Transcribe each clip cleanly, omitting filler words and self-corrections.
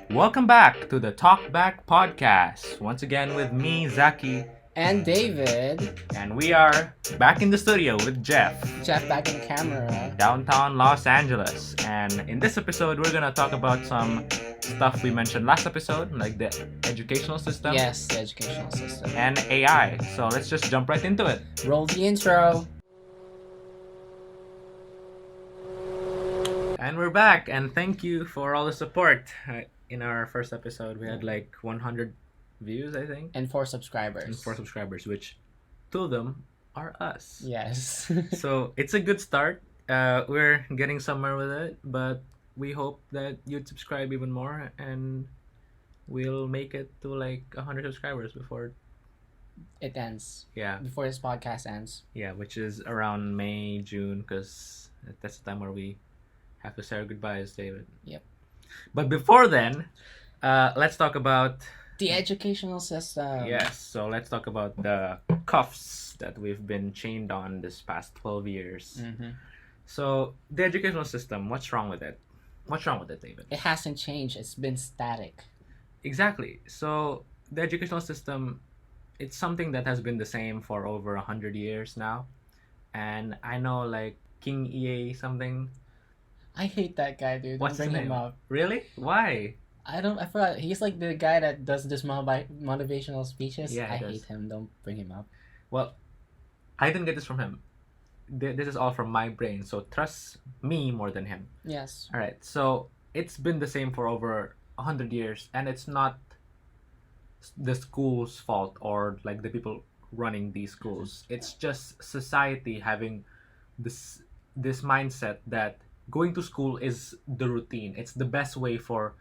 Welcome back to the Talkback podcast. Once again with me, Zaki, And David. and we are back in the studio with Jeff, Back in camera. downtown Los Angeles. And in this episode, we're gonna talk about some stuff we mentioned last episode, like the educational system. Yes, the educational system. And AI. So let's just jump right into it. Roll the intro. And we're back, and thank you for all the support. In our first episode, we had like 100 views, I think. And 4 subscribers. And 4 subscribers, which 2 of them are us. Yes. So it's a good start. We're getting somewhere with it, but we hope that you'd subscribe even more, and we'll make it to like 100 subscribers before it ends. Yeah. Before this podcast ends. Yeah, which is around May, June, because that's the time where we have to say our goodbyes, David. Yep. But before then, let's talk about the educational system. Yes, so let's talk about the cuffs that we've been chained on this past 12 years. Mm-hmm. So the educational system, what's wrong with it? What's wrong with it, David? It hasn't changed. It's been static. Exactly. So the educational system, it's something that has been the same for over 100 years now. And I know like King EA something. I hate that guy, dude. What's Don't his bring name? him up. Really? Why? I forgot. He's like the guy that does this motivational speeches. Yeah, I does. hate him. Don't bring him up. Well, I didn't get this from him. This is all from my brain, so trust me more than him. Yes. All right, so it's been the same for over 100 years, and it's not the school's fault or like the people running these schools. It's just society having this mindset that going to school is the routine. It's the best way for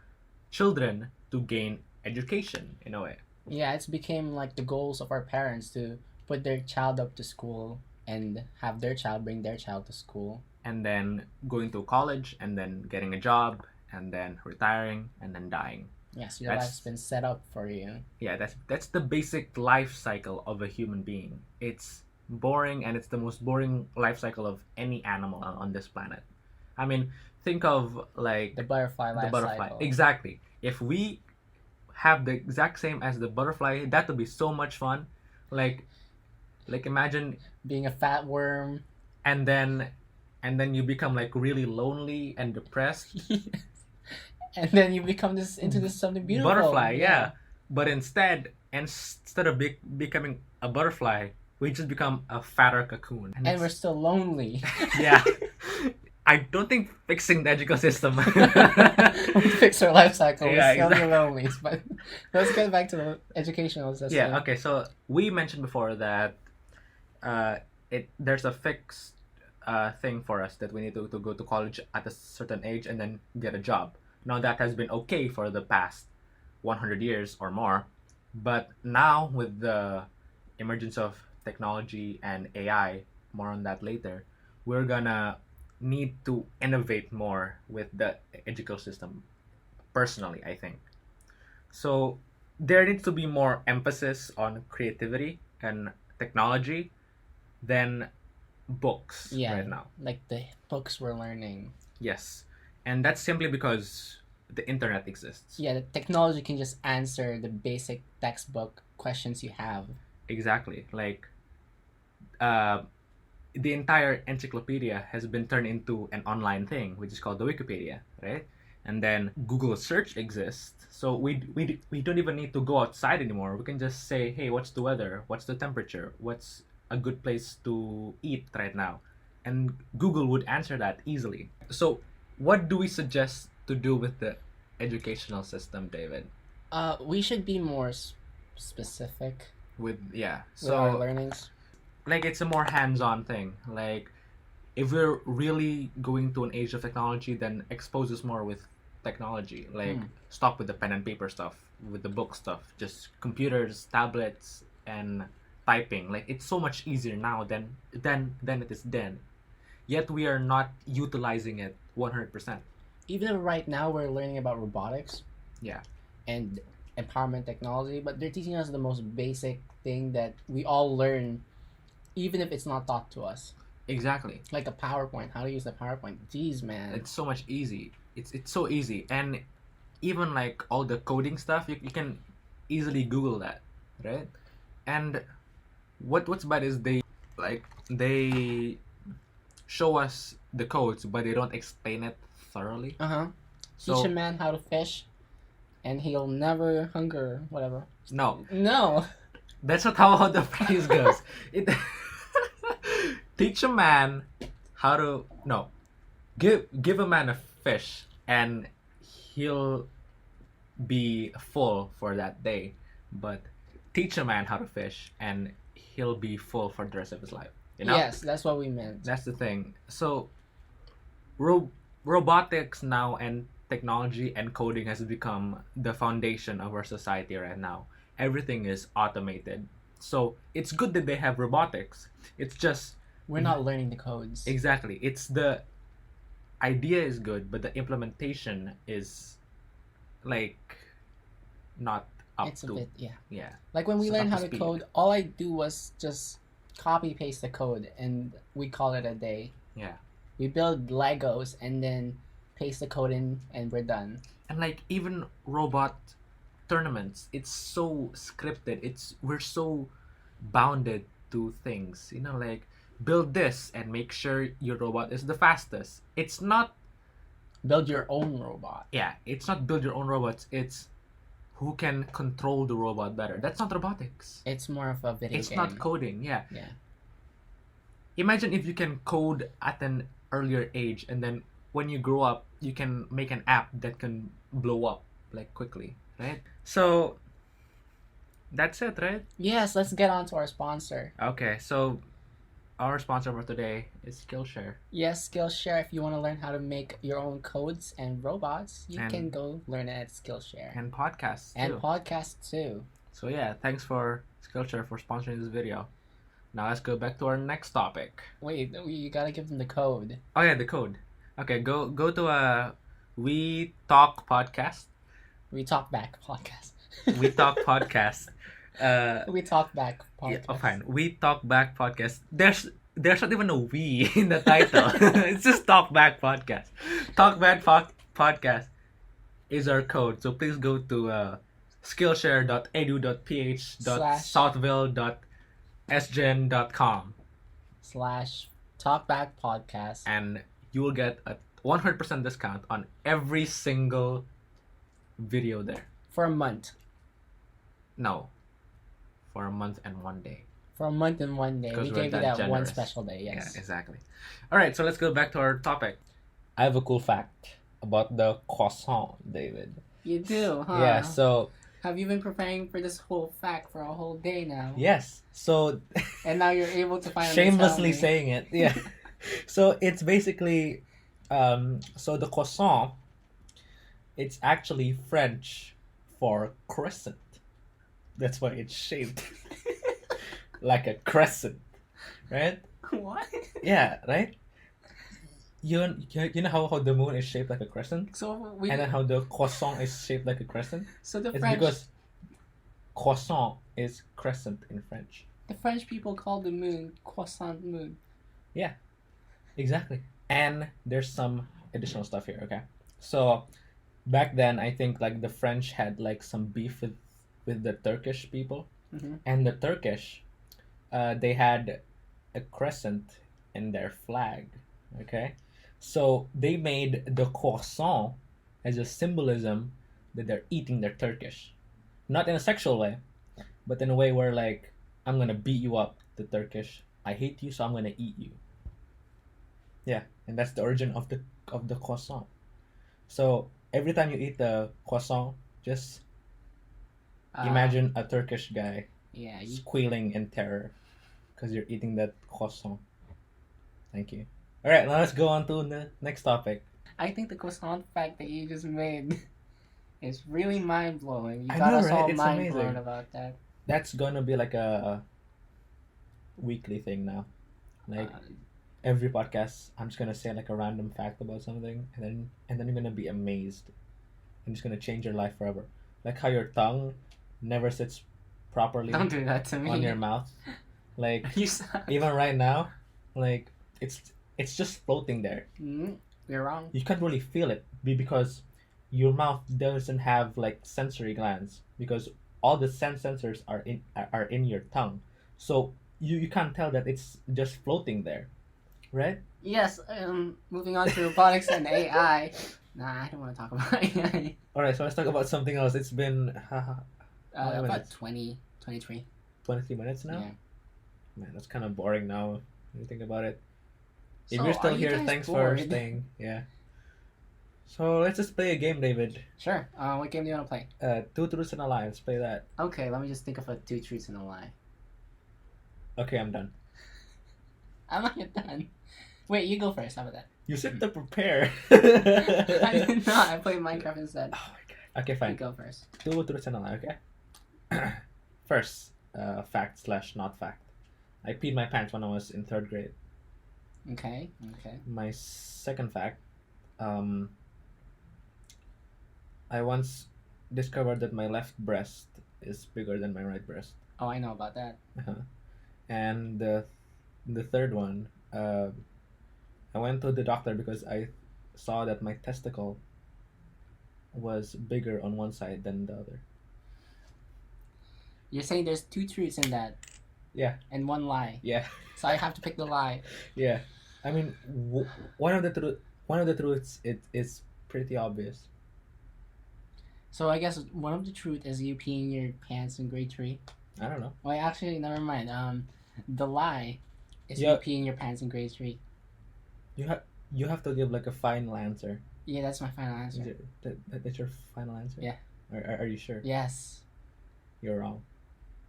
children to gain education in a way. Yeah, it's became like the goals of our parents to put their child up to school and have their child bring their child to school. And then going to college, and then getting a job, and then retiring, and then dying. Yes, your life's been set up for you. Yeah, that's the basic life cycle of a human being. It's boring, and it's the most boring life cycle of any animal on this planet. I mean, think of like the butterfly life cycle. Exactly. If we have the exact same as the butterfly, that would be so much fun. Like imagine being a fat worm, and then you become like really lonely and depressed. And then you become into this something beautiful. Butterfly, yeah. But instead of becoming a butterfly, we just become a fatter cocoon. And we're still lonely. Yeah. I don't think fixing the educational system would fix our life cycle. Yeah, We're still lonely. But let's get back to the educational system. Yeah, okay. So we mentioned before that there's a fixed thing for us that we need to go to college at a certain age and then get a job. Now that has been okay for the past 100 years or more, but now with the emergence of technology and AI, more on that later, we're gonna need to innovate more with the educational system, personally, I think. So there needs to be more emphasis on creativity and technology than books right now. Like the books we're learning. Yes. And that's simply because the internet exists. Yeah, the technology can just answer the basic textbook questions you have. Exactly. Like, the entire encyclopedia has been turned into an online thing, which is called the Wikipedia, right? And then Google search exists. So we don't even need to go outside anymore. We can just say, hey, what's the weather? What's the temperature? What's a good place to eat right now? And Google would answer that easily. So what do we suggest to do with the educational system, David? We should be more specific with our learnings. Like, it's a more hands-on thing. Like, if we're really going to an age of technology, then expose us more with technology. Like, stop with the pen and paper stuff, with the book stuff. Just computers, tablets, and typing. Like, it's so much easier now than it is then. Yet we are not utilizing it 100%. Even right now we're learning about robotics. Yeah. And empowerment technology, but they're teaching us the most basic thing that we all learn, even if it's not taught to us. Exactly. Like a PowerPoint. How to use the PowerPoint. Jeez, man. It's so much easy. It's so easy, and even like all the coding stuff, you can easily Google that, right? And what's bad is they show us the codes, but they don't explain it thoroughly. Teach a man how to fish, and he'll never hunger. Whatever. No, That's not how the phrase goes. It teach a man how to give a man a fish, and he'll be full for that day. But teach a man how to fish, and he'll be full for the rest of his life. You know? Yes, that's what we meant. That's the thing. So, robotics now and technology and coding has become the foundation of our society right now. Everything is automated. So, it's good that they have robotics. It's just we're not learning the codes. Exactly. It's the idea is good, but the implementation is like not up It's a to. bit, yeah. Yeah. Like when we It's learned not how up to to code, all I do was just copy paste the code and we call it a day. Yeah. We build Legos and then paste the code in and we're done. And like even robot tournaments, it's so scripted. We're so bounded to things. You know, like build this and make sure your robot is the fastest. It's not Build your own robot. it's not build your own robots. It's who can control the robot better. That's not robotics. It's more of a video It's game. not coding. Yeah. Yeah. Imagine if you can code at an earlier age, and then when you grow up, you can make an app that can blow up like quickly, right? So that's it, right? Yes, let's get on to our sponsor. Okay, so our sponsor for today is Skillshare. Yes, Skillshare. If you want to learn how to make your own codes and robots, you can go learn it at Skillshare. And podcasts too. And podcasts too. So yeah, thanks for Skillshare for sponsoring this video. Now let's go back to our next topic. Wait, you gotta give them the code. Oh yeah, the code. Okay, go to We Talk podcast. We Talk Back podcast. We Talk podcast. We Talk Back podcast. Yeah, oh, fine. We Talk Back podcast. There's not even a we in the title. It's just Talk Back podcast. Talk Back podcast is our code. So please go to skillshare.edu.ph.southville.sgen.com /Talkback podcast. and you will get a 100% discount on every single video there. For a month. No. For a month and 1 day. For a month and 1 day. Because We we're gave you that that one generous. special day, yes. Yeah, exactly. Alright, so let's go back to our topic. I have a cool fact about the croissant, David. You do, huh? Yeah, so... Have you been preparing for this whole fact for a whole day now? Yes, so... And now you're able to finally shamelessly tell me. saying it, yeah. So it's basically... so the croissant, it's actually French for crescent. That's why it's shaped like a crescent, right? What? Yeah, right? You know how the moon is shaped like a crescent? So And then how the croissant is shaped like a crescent? So the It's French because croissant is crescent in French. the French people call the moon croissant moon. Exactly. And there's some additional stuff here, okay? So back then I think like the French had like some beef with the Turkish people. Mhm. And the Turkish they had a crescent in their flag, okay? So they made the croissant as a symbolism that they're eating their Turkish. Not in a sexual way, but in a way where like, I'm gonna beat you up, the Turkish. I hate you, so I'm gonna eat you. Yeah, and that's the origin of the croissant. So every time you eat the croissant, just imagine a Turkish guy Yeah, squealing in terror because you're eating that croissant. Thank you. All right, now let's go on to the next topic. I think the croissant fact that you just made is really mind blowing. You I got know, us right? all It's mind blown amazing. about that. That's gonna be like a weekly thing now. Like Uh, every podcast, I'm just gonna say like a random fact about something, and then you're gonna be amazed, and it's gonna change your life forever. Like how your tongue never sits properly don't do that to me. on your mouth. Like You suck. even right now, like it's just floating there. You're wrong. You can't really feel it because your mouth doesn't have like sensory glands because all the sensors are in your tongue. So you can't tell that it's just floating there, right? Yes. Moving on to robotics and AI. Nah, I don't want to talk about AI. All right, so let's talk about something else. It's been About minutes? 20, 23. 23 minutes now. Yeah. Man, that's kind of boring now when you think about it. If So, you're still are you here, guys thanks bored? for staying. Yeah. So let's just play a game, David. Sure. What game do you want to play? Two truths and a lie. Let's play that. Okay, let me just think of a 2 truths and a lie. Okay, I'm done. I'm not yet done. Wait, you go first. How about that? You said to prepare. I did not. I played Minecraft instead. Oh my god. Okay, fine. You go first. Two truths and a lie, okay? First, fact / not fact. I peed my pants when I was in 3rd grade. Okay. Okay. My second fact, I once discovered that my left breast is bigger than my right breast. Oh, I know about that. And the third one, I went to the doctor because I saw that my testicle was bigger on one side than the other. You're saying there's 2 truths in that. Yeah. And 1 lie. Yeah. So I have to pick the lie. Yeah. I mean, one of the truths is pretty obvious. So I guess one of the truth is you peeing your pants in grade 3. I don't know. Wait, actually, never mind. The lie is Yeah. you peeing your pants in grade 3. You have to give like a final answer. Yeah, that's my final answer. That's your final answer? Yeah. Are you sure? Yes. You're wrong.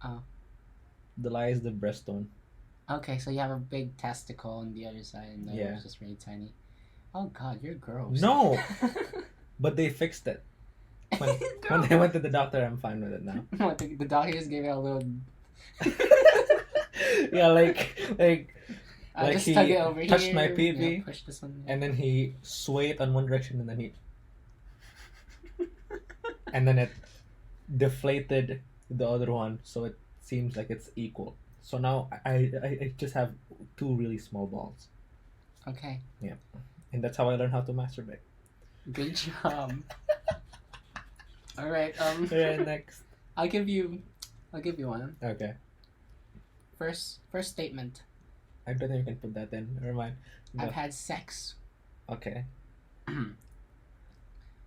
Oh. The lie is the breastbone. Okay, so you have a big testicle on the other side, and the other Yeah. is just really tiny. Oh God, you're gross. No, but they fixed it. When Gross. they went to the doctor, I'm fine with it now. What, the doctor just gave it a little. Yeah, like I just he tug it over touched here. my pee-pee, Yeah, push this one. and then he swayed on one direction, and then and then it deflated the other one, so it seems like it's equal. So now I just have 2 really small balls, Okay. and that's how I learned how to masturbate. Good job. All right. Yeah, next. I'll give you one. Okay. First statement. I don't think you can put that in. Never mind. I've had sex. Okay.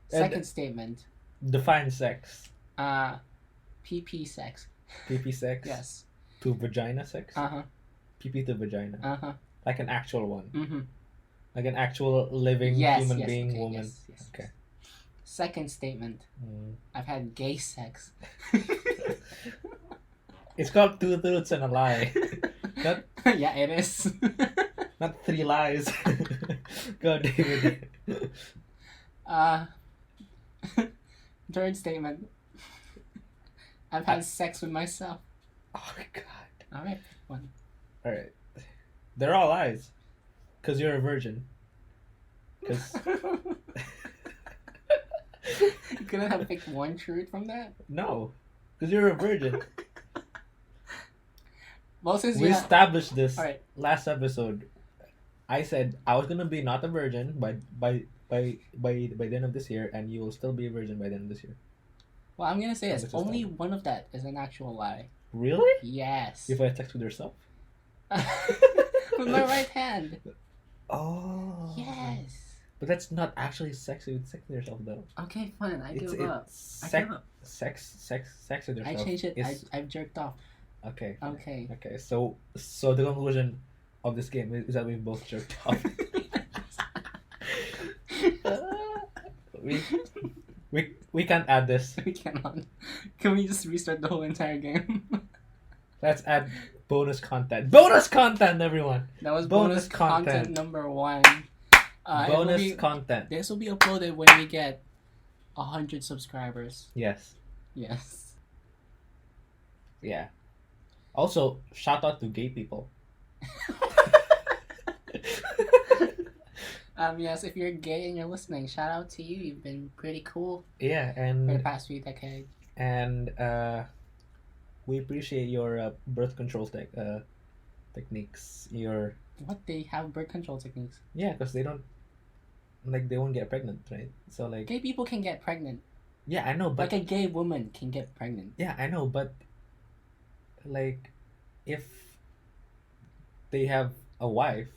Second statement. Define sex. PP sex. PP sex. Yes. To vagina sex. Uh-huh. PP to vagina. Uh-huh. Like an actual one. Mm-hmm. Like an actual living Yes, human yes, being okay, woman. yes. Okay. Second statement. I've had gay sex. It's called 2 truths and a lie. Not Yeah, it is. not 3 lies. Go, David. Third statement. I've had sex with myself. Oh my god. Alright, one. Alright. They're all lies. Because you're a virgin. Because You couldn't have picked one truth from that? no. Because you're a virgin. Well, since We you established this Alright. last episode. I said I was gonna be not a virgin by the end of this year, and you will still be a virgin by the end of this year. Well, I'm gonna say So this. this is Only done. one of that is an actual lie. Really? Yes. If I had sex with yourself? With my right hand. Oh. Yes. But that's not actually sex with yourself, though. Okay, fine. I give up. I Sex, give up. sex with I yourself. changed it. is- I've jerked off. Okay. Okay. Okay. So the conclusion of this game is that we both jerked off. we can't add this. We cannot. Can we just restart the whole entire game? Let's add bonus content. Bonus content, everyone. That was Bonus bonus content content. number 1. Bonus content. This will be uploaded when we get 100 subscribers. Yes. Yes. Yeah. Also, shout out to gay people. Yes, if you're gay and you're listening, shout out to you. You've been pretty cool Yeah, for the and past few decades. we appreciate your birth control techniques. Your What, they have birth control techniques? Yeah, because they don't they won't get pregnant, right? So like Gay people can get pregnant. yeah, I know, but Like a gay woman can get pregnant. yeah, I know, but like if they have a wife,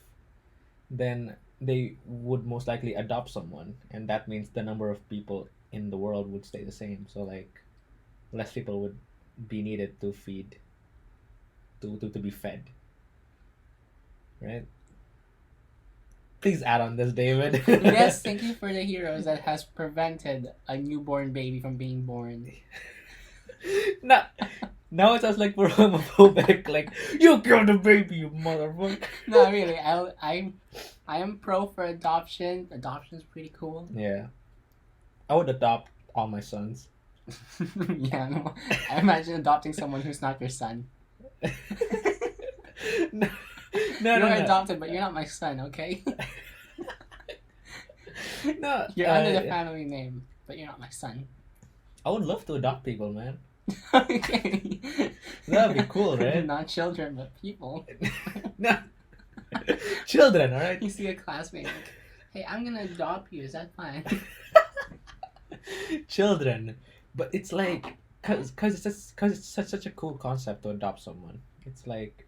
then they would most likely adopt someone, and that means the number of people in the world would stay the same. So like less people would be needed to feed to be fed, right? Please add on this, David. Yes, thank you for the heroes that has prevented a newborn baby from being born. No, now it sounds like we're homophobic. Like you killed the baby, you motherfucker. No, really, I am pro for adoption. Adoption is pretty cool. Yeah, I would adopt all my sons. Yeah, no, I imagine adopting someone who's not your son. No, You're adopted, but you're not my son, okay? No, You're under the family name, but you're not my son. I would love to adopt people, man. Okay. That'd be cool, right? Not children, but people. No, children, all right. You see a classmate, like, hey, I'm gonna adopt you. Is that fine? Children, but it's like, cause it's such a cool concept to adopt someone. It's like,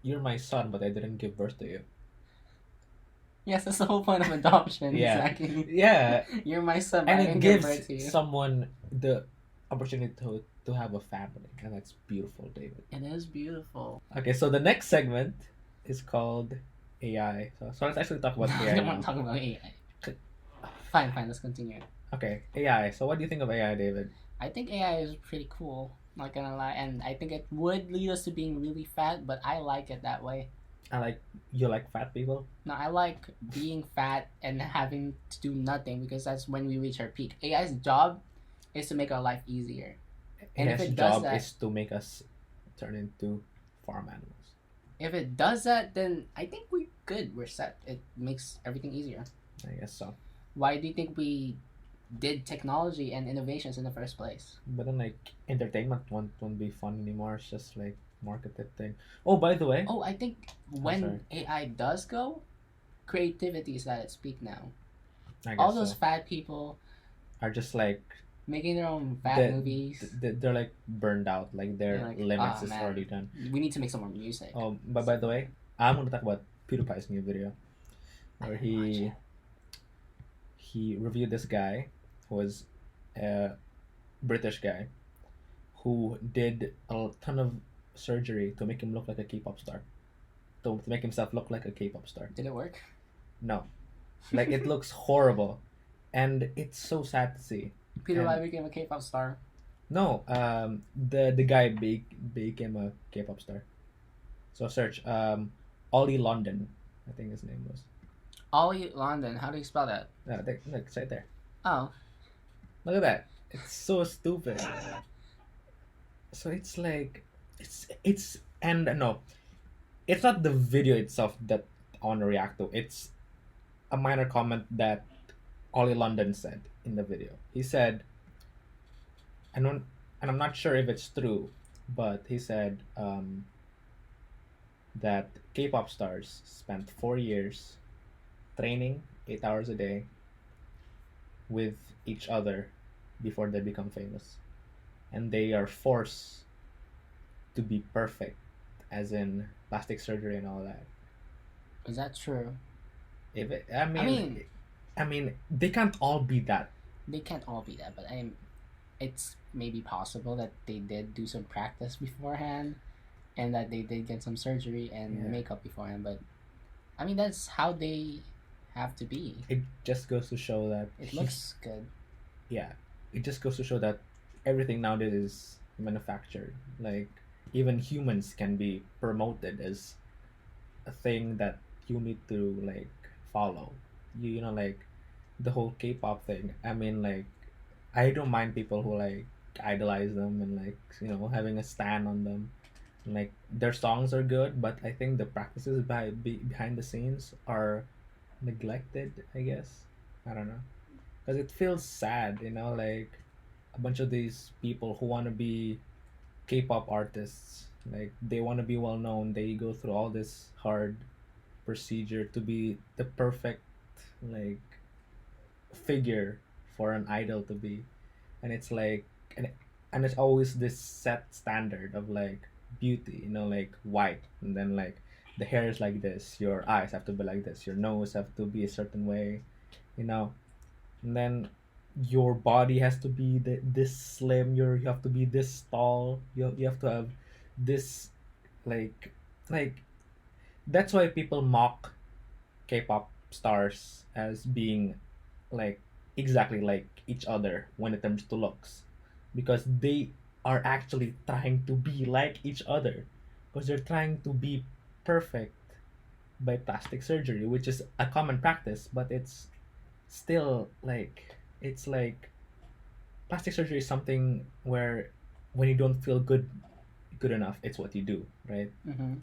you're my son, but I didn't give birth to you. Yes, that's the whole point of adoption. Yeah. Exactly. Yeah, You're my son, but I and it didn't give birth gives to you. someone the opportunity to have a family, and that's beautiful, David. It is beautiful. Okay, so the next segment is called AI. So let's actually talk about I AI don't now. want to talk about AI. Fine, let's continue. Okay, AI. So what do you think of AI, David? I think AI is pretty cool, not gonna lie, and I think it would lead us to being really fat, but I like it that way. You like fat people? No, I like being fat and having to do nothing because that's when we reach our peak. AI's job is to make our life easier. And if AI's it does job that- is to make us turn into farm animals. If it does that, then I think we're good. We're set. It makes everything easier. I guess so. Why do you think we did technology and innovations in the first place? But then like entertainment won't be fun anymore. It's just like marketed thing. Oh, by the way, Oh, I think when AI does go, creativity is at its peak now. I guess All those so. fat people Are just like making their own fat The- movies. they're like burned out. Like their They're like, limits "Ah, is man." already done. We need to make some more music. Oh, but by the way, I'm gonna talk about PewDiePie's new video, I where didn't watch he it. he reviewed this guy who was a British guy who did a ton of surgery to make him look like a K-pop star, to make himself look like a K-pop star. Did it work? No, like it looks horrible, and it's so sad to see. PewDiePie became a K-pop star. No, the guy became a K-pop star. So search Ollie London, I think his name was. Ollie London. How do you spell that? Look, it's right there. Oh, Look at that. It's so stupid. So it's like it's and no, it's not the video itself that I want to react to. It's a minor comment that Ollie London said in the video. He said, I don't, and I'm not sure if it's true, but he said that K-pop stars spent 4 years training 8 hours a day with each other before they become famous, and they are forced to be perfect, as in plastic surgery and all that. is that true? If it, mean- I mean, they can't all be that. They can't all be that, but it's maybe possible that they did do some practice beforehand, and that they did get some surgery and Yeah. makeup beforehand. But I mean, that's how they have to be. It just goes to show that It looks good. yeah, it just goes to show that everything nowadays is manufactured. Like even humans can be promoted as a thing that you need to like follow. You know, like the whole K-pop thing. I mean, like I don't mind people who like idolize them and like having a stand on them. Like their songs are good, but I think the practices behind the scenes are neglected. I guess I don't know, because it feels sad. Like a bunch of these people who want to be K-pop artists, like they want to be well known. They go through all this hard procedure to be the perfect like figure for an idol to be, and it's like and it's always this set standard of like beauty, like white, and then like the hair is like this, your eyes have to be like this, your nose have to be a certain way, you know, and then your body has to be this slim, you have to be this tall, you have to have this like like that's why people mock K-pop stars as being like exactly like each other when it comes to looks, because they are actually trying to be like each other, because they're trying to be perfect by plastic surgery, which is a common practice, but it's still like it's like plastic surgery is something where when you don't feel good enough, it's what you do, right? Mm-hmm.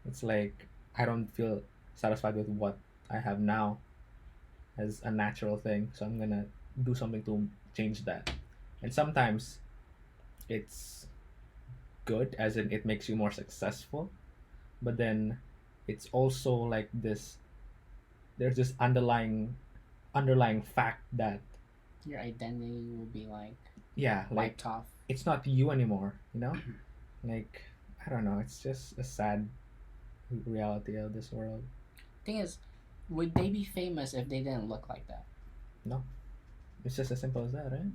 It's like I don't feel satisfied with what I have now as a natural thing, so I'm gonna do something to change that. And sometimes it's good, as in it makes you more successful, but then it's also like this. There's this underlying fact that Your identity will be like yeah, like wiped off. it's not you anymore. Like I don't know. It's just a sad reality of this world. Thing is, would they be famous if they didn't look like that? No, it's just as simple as that, right?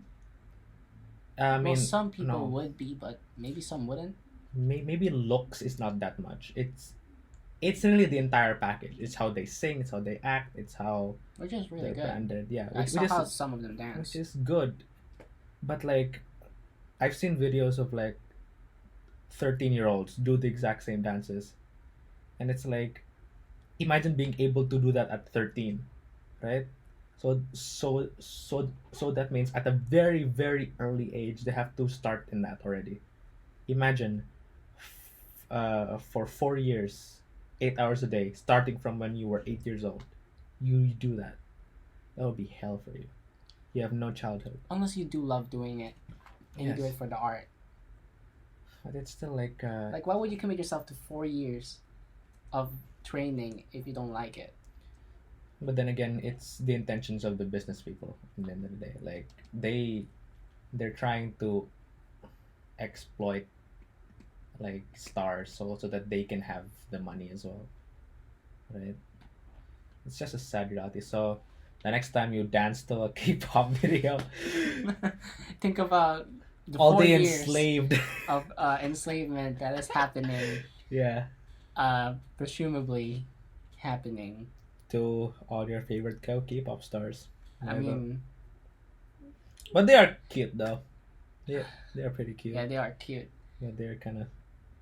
I mean, Well, some people no. would be, but maybe some wouldn't. Maybe looks is not that much. It's really the entire package. It's how they sing, it's how they act, it's how Which is really they're good. branded. Yeah, I which saw is how some of them dance. which is good. But like I've seen videos of like 13-year-olds do the exact same dances, and it's like imagine being able to do that at 13, right? So that means at a very very early age they have to start in that already. Imagine for 4 years, 8 hours a day, starting from when you were 8 years old. You do that. That would be hell for you. You have no childhood. Unless you do love doing it and you do Yes. it for the art. But it's still like Like, why would you commit yourself to 4 years of training if you don't like it? but then again, it's the intentions of the business people at the end of the day. Like they're trying to exploit like stars so that they can have the money as well. Right? It's just a sad reality. So the next time you dance to a K-pop video, Think about the all 4 day years enslaved. of enslavement that is happening, Yeah. presumably happening. To all your favorite K-pop stars. I mean, but they are cute though. They are pretty cute. yeah, they are cute, Yeah, they're kind of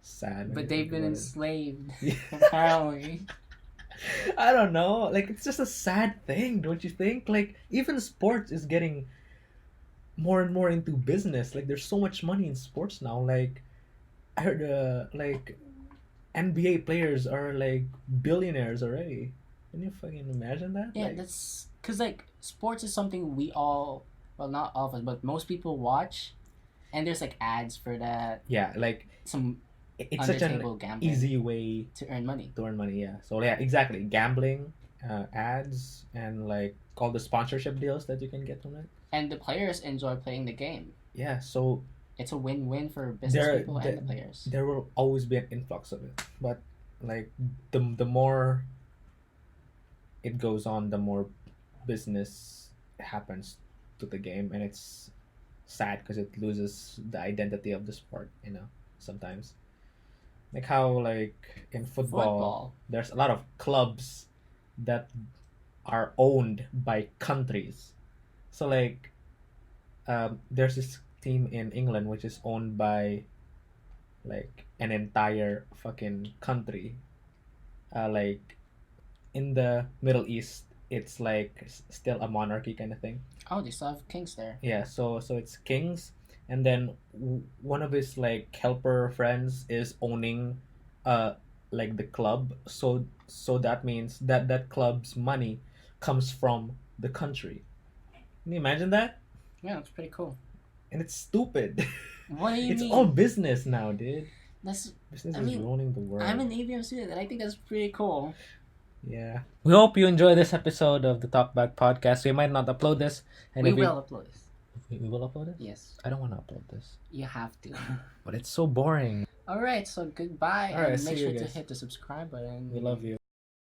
sad. when but you they've think been about it. enslaved, Yeah. apparently. I don't know. Like it's just a sad thing, don't you think? Like even sports is getting more and more into business. Like there's so much money in sports now. Like I heard like NBA players are like billionaires already. Can you fucking imagine that? Yeah, Like, that's because like sports is something we all, well, not all of us, but most people watch, and there's like ads for that. yeah, like Some it's such an under-table gambling easy way to earn money. to earn money. Yeah. So yeah, exactly. Gambling, ads, and like all the sponsorship deals that you can get from it. And the players enjoy playing the game. Yeah. So It's a win-win for business There- people and the players. there will always be an influx of it, but like the more it goes on, the more business happens to the game, and it's sad because it loses the identity of the sport. Sometimes like how like in football, there's a lot of clubs that are owned by countries. So like there's this team in England which is owned by like an entire fucking country. Like in the Middle East, it's like still a monarchy kind of thing. Oh, they still have kings there. Yeah, so it's kings, and then one of his like helper friends is owning, like the club. So that means that club's money comes from the country. Can you imagine that? Yeah, that's pretty cool. And it's stupid. What do you It's mean? all business now, dude. That's Business I is mean, ruining the world. I'm an ABM student, and I think that's pretty cool. Yeah. We hope you enjoy this episode of the Talkback podcast. We might not upload this. And We if will upload this. we will upload it? Yes, I don't want to upload this. you have to. But it's so boring. All right, so goodbye. All right, and see make you sure to guys. hit the subscribe button. We love you.